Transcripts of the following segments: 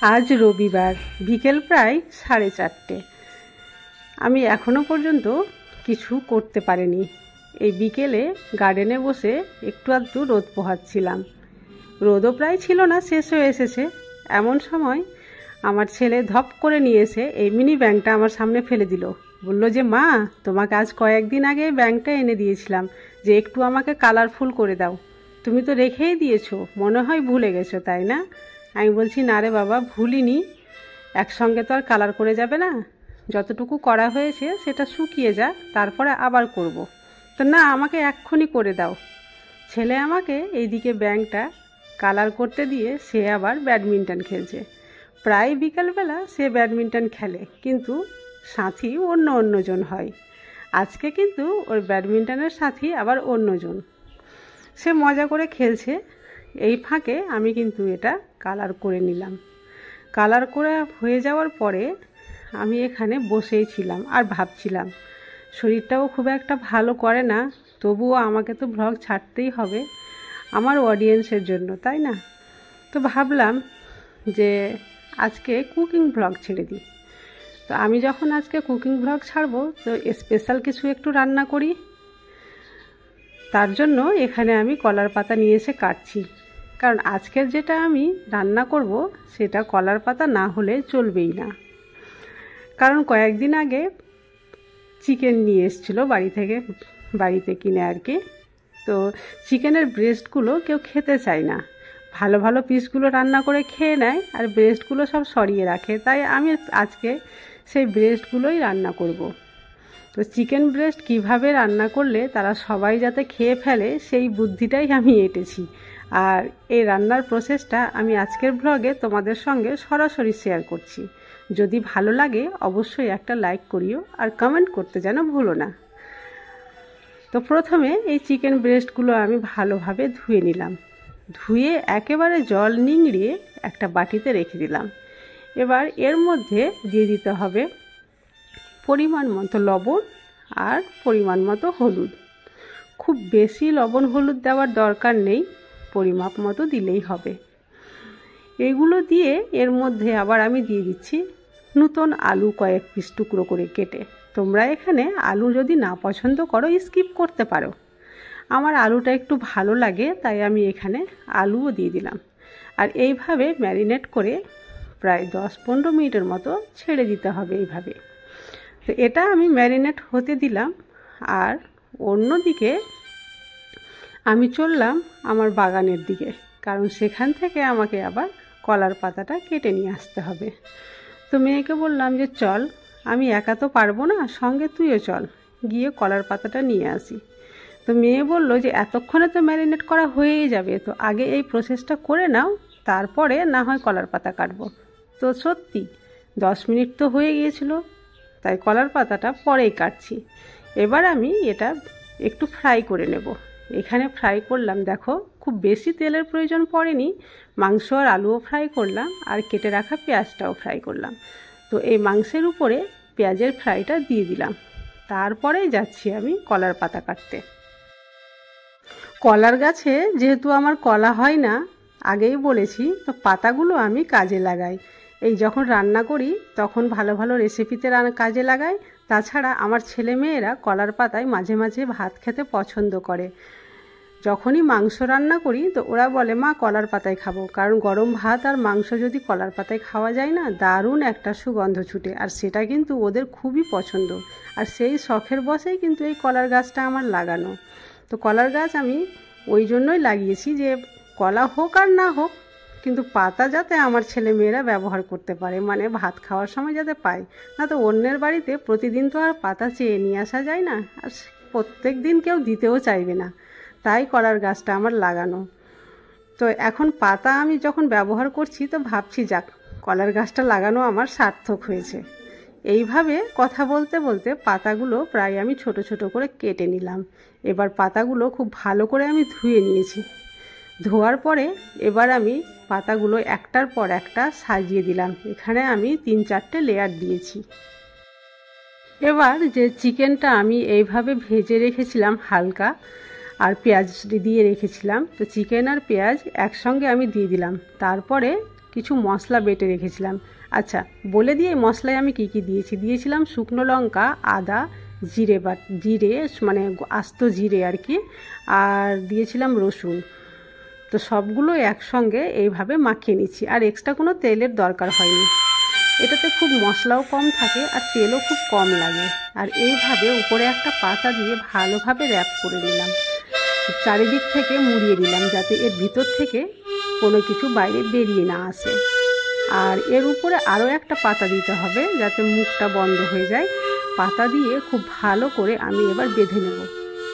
আজ রবিবার বিকেল প্রায় 4:30। আমি এখনো পর্যন্ত কিছু করতে পারিনি। এই বিকেলে গার্ডেনে বসে একটু আধটু রোদ পোহাচ্ছিলাম। রোদও প্রায় ছিল না, শেষ হয়ে এসেছে। এমন সময় আমার ছেলে ধপ করে নিয়ে এসে এই মিনি ব্যাংকটা আমার সামনে ফেলে দিল। বলল যে, মা, তোমাকে আজ কয়েকদিন আগে ব্যাংকটা এনে দিয়েছিলাম, যে একটু আমাকে কালারফুল করে দাও। তুমি তো রেখেই দিয়েছো, মনে হয় ভুলে গেছো, তাই না? আমি বলছি, না রে বাবা, ভুলিনি। একসঙ্গে তো আর কালার করে যাবে না, যতটুকু করা হয়েছে সেটা শুকিয়ে যা, তারপরে আবার করব। তো না, আমাকে এক্ষুনি করে দাও। ছেলে আমাকে এইদিকে ব্যাংকটা কালার করতে দিয়ে সে আবার ব্যাডমিন্টন খেলছে। প্রায় বিকালবেলা সে ব্যাডমিন্টন খেলে, কিন্তু সাথী অন্যজন হয়। আজকে কিন্তু ওর ব্যাডমিন্টনের সাথী আবার অন্যজন। সে মজা করে খেলছে। এই ফাঁকে আমি কিন্তু এটা কালার করে নিলাম। কালার করে হয়ে যাওয়ার পরে আমি এখানে বসেই ছিলাম আর ভাবছিলাম, শরীরটাও খুব একটা ভালো করে না, তবুও আমাকে তো ব্লগ ছাড়তেই হবে আমার অডিয়েন্সের জন্য, তাই না? তো ভাবলাম যে আজকে কুকিং ব্লগ ছেড়ে দিই। তো আমি যখন আজকে কুকিং ব্লগ ছাড়বো, তো স্পেশাল কিছু একটু রান্না করি। তার জন্য এখানে আমি কলার পাতা নিয়ে এসে কাটছি, কারণ আজকের যেটা আমি রান্না করব সেটা কলার পাতা না হলে চলবেই না। কারণ কয়েকদিন আগে চিকেন নিয়ে এসেছিলো বাড়িতে কিনে আর কি। তো চিকেনের ব্রেস্টগুলো কেউ খেতে চায় না, ভালো ভালো পিসগুলো রান্না করে খেয়ে নেয় আর ব্রেস্টগুলো সব সরিয়ে রাখে। তাই আমি আজকে সেই ব্রেস্টগুলোই রান্না করব। তো চিকেন ব্রেস্ট কিভাবে রান্না করলে তারা সবাই যাতে খেয়ে ফেলে, সেই বুদ্ধিটাই আমি এঁটেছি। আর এই রান্নার প্রসেসটা আমি আজকের ব্লগে তোমাদের সঙ্গে সরাসরি শেয়ার করছি। যদি ভালো লাগে অবশ্যই একটা লাইক করিও, আর কমেন্ট করতে যেন ভুলো না। তো প্রথমে এই চিকেন ব্রেস্টগুলো আমি ভালোভাবে ধুয়ে নিলাম। ধুয়ে একেবারে জল নিংড়িয়ে একটা বাটিতে রেখে দিলাম। এবার এর মধ্যে দিয়ে দিতে হবে পরিমাণ মতো লবণ আর পরিমাণ মতো হলুদ। খুব বেশি লবণ হলুদ দেওয়ার দরকার নেই, পরিমাপ মতো দিলেই হবে। এগুলো দিয়ে এর মধ্যে আবার আমি দিয়ে দিচ্ছি নতুন আলু কয়েক পিস টুকরো করে কেটে। তোমরা এখানে আলু যদি না পছন্দ করো স্কিপ করতে পারো। আমার আলুটা একটু ভালো লাগে, তাই আমি এখানে আলুও দিয়ে দিলাম। আর এইভাবে ম্যারিনেট করে প্রায় 10-15 মিনিটের মতো ছেড়ে দিতে হবে এইভাবে। তো এটা আমি ম্যারিনেট হতে দিলাম। আর অন্যদিকে আমি চললাম আমার বাগানের দিকে, কারণ সেখান থেকে আমাকে আবার কলার পাতাটা কেটে নিয়ে আসতে হবে। তো মেয়েকে বললাম যে, চল, আমি একা তো পারবো না, সঙ্গে তুইও চল, গিয়ে কলার পাতাটা নিয়ে আসি। তো মেয়ে বলল যে, এতক্ষণে তো ম্যারিনেট করা হয়েই যাবে, তো আগে এই প্রসেসটা করে নাও, তারপরে না হয় কলার পাতা কাটবো। তো সত্যি 10 মিনিট তো হয়ে গিয়েছিল, তাই কলার পাতাটা পরেই কাটছি। এবার আমি এটা একটু ফ্রাই করে নেব। এখানে ফ্রাই করলাম, দেখো, খুব বেশি তেলের প্রয়োজন পড়েনি। মাংস আর আলুও ফ্রাই করলাম, আর কেটে রাখা পেঁয়াজটাও ফ্রাই করলাম। তো এই মাংসের উপরে পেঁয়াজের ফ্রাইটা দিয়ে দিলাম। তারপরেই যাচ্ছি আমি কলার পাতা কাটতে। কলার গাছে যেহেতু আমার কলা হয় না, আগেই বলেছি, তো পাতাগুলো আমি কাজে লাগাই। এই যখন রান্না করি তখন ভালো ভালো রেসিপিতে কাজে লাগাই। তাছাড়া আমার ছেলে মেয়েরা কলার পাতায় মাঝে মাঝে ভাত খেতে পছন্দ করে। যখনই মাংস রান্না করি তো ওরা বলে, মা, কলার পাতায় খাবো। কারণ গরম ভাত আর মাংস যদি কলার পাতায় খাওয়া যায় না, দারুণ একটা সুগন্ধ ছুটে, আর সেটা কিন্তু ওদের খুবই পছন্দ। আর সেই শখের বশেই কিন্তু এই কলার গাছটা আমার লাগানো। তো কলার গাছ আমি ওই জন্যই লাগিয়েছি যে কলা হোক আর না হোক, কিন্তু পাতা যাতে আমার ছেলে মেয়েরা ব্যবহার করতে পারে, মানে ভাত খাওয়ার সময় যাতে পায়। না তো অন্যের বাড়িতে প্রতিদিন তো আর পাতা চেয়ে নিয়ে আসা যায় না, আর প্রত্যেক দিন কেউ দিতেও চাইবে না। তাই কলার গাছটা আমার লাগানো। তো এখন পাতা আমি যখন ব্যবহার করছি, তো ভাবছি, যাক, কলার গাছটা লাগানো আমার সার্থক হয়েছে। এইভাবে কথা বলতে বলতে পাতাগুলো প্রায় আমি ছোট ছোট করে কেটে নিলাম। এবার পাতাগুলো খুব ভালো করে আমি ধুয়ে নিয়েছি। ধোয়ার পরে এবার আমি পাতাগুলো একটার পর একটা সাজিয়ে দিলাম। এখানে আমি 3-4টে লেয়ার দিয়েছি। এবার যে চিকেনটা আমি এইভাবে ভেজে রেখেছিলাম হালকা, আর পেঁয়াজ দিয়ে রেখেছিলাম, তো চিকেন আর পেঁয়াজ একসঙ্গে আমি দিয়ে দিলাম। তারপরে কিছু মশলা বেটে রেখেছিলাম। আচ্ছা, বলে দিয়ে মশলায় আমি কি কি দিয়েছিলাম শুকনো লঙ্কা, আদা, জিরে মানে আস্ত জিরে আর কি, আর দিয়েছিলাম রসুন। তো সবগুলো একসঙ্গে এইভাবে মাখিয়ে নিচ্ছি, আর এক্সট্রা কোনো তেলের দরকার হয়নি। এটাতে খুব মশলাও কম থাকে আর তেলও খুব কম লাগে। আর এইভাবে উপরে একটা পাতা দিয়ে ভালোভাবে র্যাপ করে নিলাম, চারিদিক থেকে মুড়িয়ে দিলাম যাতে এর ভিতর থেকে কোনো কিছু বাইরে বেরিয়ে না আসে। আর এর উপরে আরও একটা পাতা দিতে হবে যাতে মুখটা বন্ধ হয়ে যায়। পাতা দিয়ে খুব ভালো করে আমি এবার বেঁধে নেব।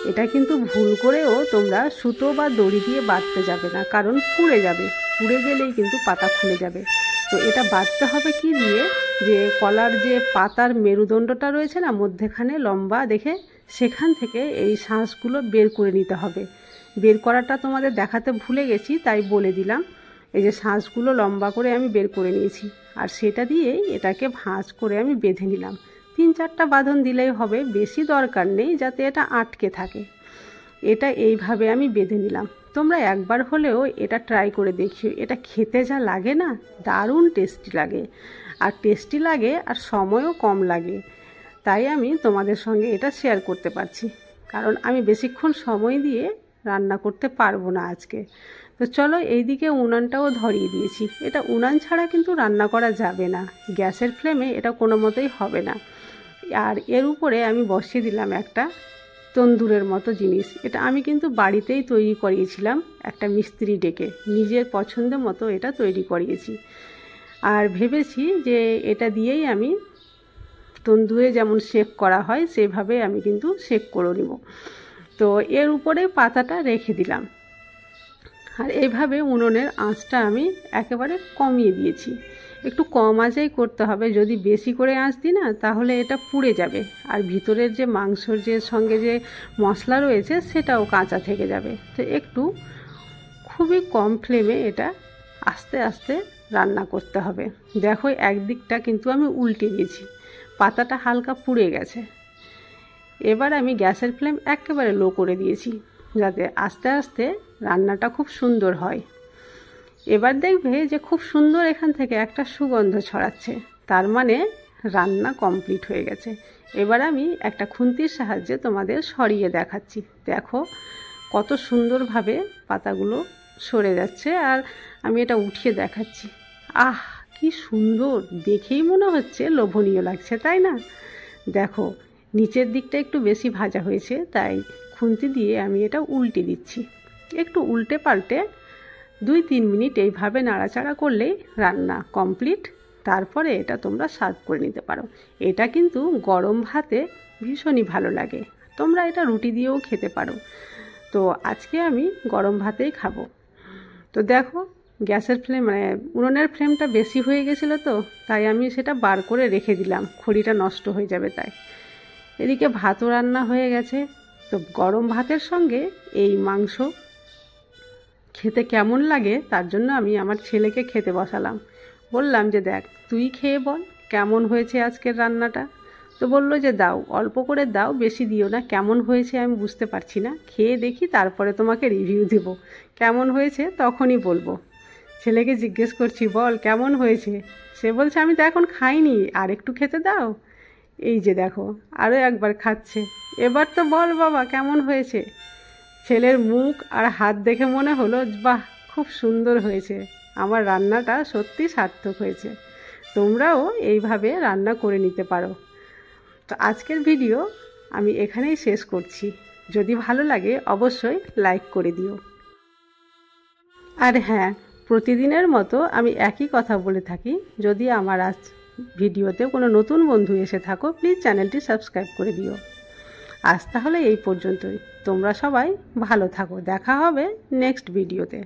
এটা কিন্তু ভুল করেও তোমরা সুতো বা দড়ি দিয়ে বাঁধতে যাবে না, কারণ পুড়ে যাবে। পুড়ে গেলেই কিন্তু পাতা খুলে যাবে। তো এটা বাঁধতে হবে কি দিয়ে, যে কলার যে পাতার মেরুদণ্ডটা রয়েছে না মধ্যেখানে লম্বা দেখে, সেখান থেকে এই শাঁসগুলো বের করে নিতে হবে। বের করাটা তোমাদের দেখাতে ভুলে গেছি, তাই বলে দিলাম। এই যে শাঁসগুলো লম্বা করে আমি বের করে নিয়েছি, আর সেটা দিয়েই এটাকে ভাঁজ করে আমি বেঁধে নিলাম। 3-4টা বাঁধন দিলেই হবে, বেশি দরকার নেই যাতে এটা আটকে থাকে। এটা এইভাবে আমি বেঁধে নিলাম। তোমরা একবার হলেও এটা ট্রাই করে দেখিও। এটা খেতে যা লাগে না, দারুণ টেস্টি লাগে। আর সময়ও কম লাগে। তাই আমি তোমাদের সঙ্গে এটা শেয়ার করতে পারছি, কারণ আমি বেশিক্ষণ সময় দিয়ে রান্না করতে পারবো না আজকে। তো চলো, এইদিকে উনানটাও ধরিয়ে দিয়েছি। এটা উনান ছাড়া কিন্তু রান্না করা যাবে না, গ্যাসের ফ্লেমে এটা কোনো মতেই হবে না। আর এর উপরে আমি বসিয়ে দিলাম একটা তন্দুরের মতো জিনিস। এটা আমি কিন্তু বাড়িতেই তৈরি করিয়েছিলাম, একটা মিস্ত্রি ডেকে নিজের পছন্দ মতো এটা তৈরি করিয়েছি। আর ভেবেছি যে এটা দিয়েই আমি তন্দুরে যেমন সেক করা হয় সেভাবে আমি কিন্তু সেক করে নিব। তো এর উপরে পাতাটা রেখে দিলাম, আর এইভাবে উনুনের আঁচটা আমি একেবারে কমিয়ে দিয়েছি। একটু কম আঁচেই করতে হবে, যদি বেশি করে আঁচ দিই না তাহলে এটা পুড়ে যাবে, আর ভিতরের যে মাংসর যে সঙ্গে যে মশলা রয়েছে সেটাও কাঁচা থেকে যাবে। তো একটু খুবই কম ফ্লেমে এটা আস্তে আস্তে রান্না করতে হবে। দেখো, একদিকটা কিন্তু আমি উল্টে দিয়েছি, পাতাটা হালকা পুড়ে গেছে। এবার আমি গ্যাসের ফ্লেম একেবারে লো করে দিয়েছি যাতে আস্তে আস্তে রান্নাটা খুব সুন্দর হয়। এবার দেখবে যে খুব সুন্দর এখান থেকে একটা সুগন্ধ ছড়াচ্ছে, তার মানে রান্না কমপ্লিট হয়ে গেছে। এবার আমি একটা খুন্তির সাহায্যে তোমাদের সরিয়ে দেখাচ্ছি। দেখো কত সুন্দরভাবে পাতাগুলো সরে যাচ্ছে, আর আমি এটা উঠিয়ে দেখাচ্ছি। আহ, কি সুন্দর, দেখেই মনে হচ্ছে লোভনীয় লাগছে, তাই না? দেখো, নিচের দিকটা একটু বেশি ভাজা হয়েছে, তাই খুন্তি দিয়ে আমি এটা উল্টে দিচ্ছি। একটু উল্টে পাল্টে 2-3 মিনিট এইভাবে নাড়াচাড়া করলেই রান্না কমপ্লিট। তারপরে এটা তোমরা সার্ভ করে নিতে পারো। এটা কিন্তু গরম ভাতে ভীষণই ভালো লাগে। তোমরা এটা রুটি দিয়েও খেতে পারো। তো আজকে আমি গরম ভাতেই খাবো। তো দেখো, গ্যাসের ফ্লেম মানে উনুনের ফ্লেমটা বেশি হয়ে গেছিলো, তো তাই আমি সেটা বার করে রেখে দিলাম, খড়িটা নষ্ট হয়ে যাবে তাই। এদিকে ভাতও রান্না হয়ে গেছে। তো গরম ভাতের সঙ্গে এই মাংস খেতে কেমন লাগে তার জন্য আমি আমার ছেলেকে খেতে বসালাম। বললাম যে দেখ, তুই খেয়ে বল কেমন হয়েছে আজকের রান্নাটা। তো বলল যে দাও, অল্প করে দাও, বেশি দিও না, কেমন হয়েছে আমি বুঝতে পারছি না, খেয়ে দেখি তারপরে তোমাকে রিভিউ দেব। কেমন হয়েছে তখনই বলবো। ছেলেকে জিজ্ঞেস করছি, বল কেমন হয়েছে। সে বলছে আমি তো এখন খাইনি, আর একটু খেতে দাও। এই যে দেখো, আরও একবার খাচ্ছে। এবার তো বল বাবা কেমন হয়েছে। ছেলের মুখ আর হাত দেখে মনে হলো বাহ, খুব সুন্দর হয়েছে, আমার রান্নাটা সত্যি সার্থক হয়েছে। তোমরাও এইভাবে রান্না করে নিতে পারো। তো আজকের ভিডিও আমি এখানেই শেষ করছি। যদি ভালো লাগে অবশ্যই লাইক করে দিও। আর হ্যাঁ, প্রতিদিনের মতো আমি একই কথা বলে থাকি, যদি আমার আজ ভিডিওতে কোনো নতুন বন্ধু এসে থাকো প্লিজ চ্যানেলটি সাবস্ক্রাইব করে দিও। আজ তাহলে এই পর্যন্তই। তোমরা সবাই ভালো থাকো, দেখা হবে নেক্সট ভিডিওতে।